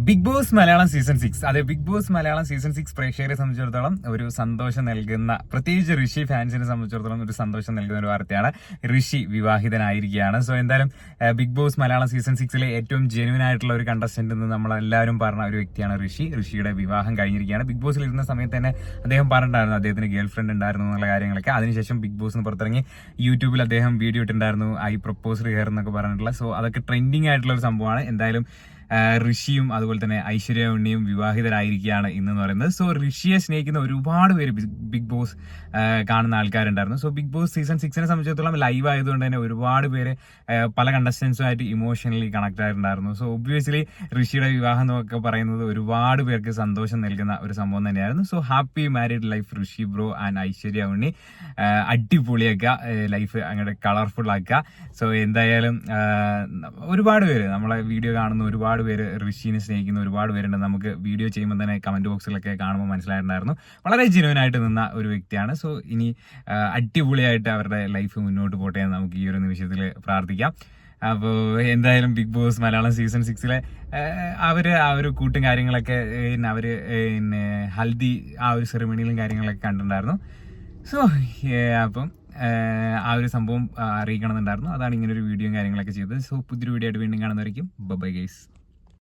Big boss Malayalam season 6 അതെ big boss Malayalam season 6 പ്രേക്ഷകരെ സംബന്ധിച്ചിടത്തോളം ഒരു സന്തോഷം നൽകുന്ന, പ്രത്യേകിച്ച് ഋഷി ഫാൻസിനെ സംബന്ധിച്ചിടത്തോളം ഒരു സന്തോഷം നൽകുന്ന ഒരു വാർത്തയാണ്. ഋഷി വിവാഹിതനായിരിക്കുകയാണ്. സോ എന്തായാലും ബിഗ് ബോസ് മലയാളം സീസൺ 6 ഏറ്റവും ജെന്യൂൻ ആയിട്ടുള്ള ഒരു കണ്ടസ്റ്റന്റ് എന്ന് നമ്മളെല്ലാവരും പറഞ്ഞ ഒരു വ്യക്തിയാണ് ഋഷി. ഋഷിയുടെ വിവാഹം കഴിഞ്ഞിരിക്കുകയാണ്. ബിഗ് ബോസിൽ ഇരുന്ന സമയത്ത് തന്നെ അദ്ദേഹം പറഞ്ഞിട്ടുണ്ടായിരുന്നു അദ്ദേഹത്തിന് ഗേൾ ഫ്രണ്ട് ഉണ്ടായിരുന്നു എന്നുള്ള കാര്യങ്ങളൊക്കെ. അതിനുശേഷം ബിഗ് ബോസിന് പുറത്തിറങ്ങി യൂട്യൂബിൽ അദ്ദേഹം വീഡിയോ ഇട്ടിട്ടുണ്ടായിരുന്നു, ഐ പ്രപ്പോസ് ഹിയർ എന്നൊക്കെ പറഞ്ഞിട്ടുള്ള. സോ അതൊക്കെ ട്രെൻഡിങ് ആയിട്ടുള്ള ഒരു സംഭവമാണ്. എന്തായാലും ഋഷിയും അതുപോലെ തന്നെ ഐശ്വര്യ ഉണ്ണിയും വിവാഹിതരായിരിക്കുകയാണ് ഇന്നെന്ന് പറയുന്നത്. സോ ഋഷിയെ സ്നേഹിക്കുന്ന ഒരുപാട് പേര് ബിഗ് ബോസ് കാണുന്ന ആൾക്കാരുണ്ടായിരുന്നു. സോ ബിഗ് ബോസ് സീസൺ 6 സംബന്ധിച്ചിടത്തോളം ലൈവ് ആയതുകൊണ്ട് തന്നെ ഒരുപാട് പേര് പല കണ്ടസ്റ്റൻസുമായിട്ട് ഇമോഷണലി കണക്ട് ആയിട്ടുണ്ടായിരുന്നു. സോ ഒബ്വിയസ്ലി ഋഷിയുടെ വിവാഹം എന്നൊക്കെ പറയുന്നത് ഒരുപാട് പേർക്ക് സന്തോഷം നൽകുന്ന ഒരു സംഭവം തന്നെയായിരുന്നു. So happy married life Rishi bro and Aishwarya Unni. അടിപൊളിയാക്കുക, ലൈഫ് അങ്ങനെ കളർഫുൾ ആക്കുക. സോ എന്തായാലും ഒരുപാട് പേര് നമ്മളെ വീഡിയോ കാണുന്ന ഒരുപാട് പേര് ഋഷിനെ സ്നേഹിക്കുന്ന ഒരുപാട് പേരുണ്ട്. നമുക്ക് വീഡിയോ ചെയ്യുമ്പോൾ തന്നെ കമന്റ് ബോക്സിലൊക്കെ കാണുമ്പോൾ മനസ്സിലായിട്ടുണ്ടായിരുന്നു വളരെ ജെന്യൂൻ ആയിട്ട് നിന്ന ഒരു വ്യക്തിയാണ്. സോ ഇനി അടിപൊളിയായിട്ട് അവരുടെ ലൈഫ് മുന്നോട്ട് പോട്ടെ എന്ന് നമുക്ക് ഈ ഒരു നിമിഷത്തിൽ പ്രാർത്ഥിക്കാം. അപ്പോൾ എന്തായാലും ബിഗ് ബോസ് മലയാളം സീസൺ 6 അവര് ആ ഒരു കൂട്ടും കാര്യങ്ങളൊക്കെ അവര് ഹൽദി ആ ഒരു സെറിമണിയിലും കാര്യങ്ങളൊക്കെ കണ്ടിട്ടുണ്ടായിരുന്നു. സോ അപ്പം ആ ഒരു സംഭവം അറിയിക്കണമെന്നുണ്ടായിരുന്നു. അതാണ് ഇങ്ങനെ ഒരു വീഡിയോയും കാര്യങ്ങളൊക്കെ ചെയ്തത്. സോ പുതിയൊരു വീഡിയോ ആയിട്ട് വീണ്ടും കാണുന്നതായിരിക്കും. Bye guys.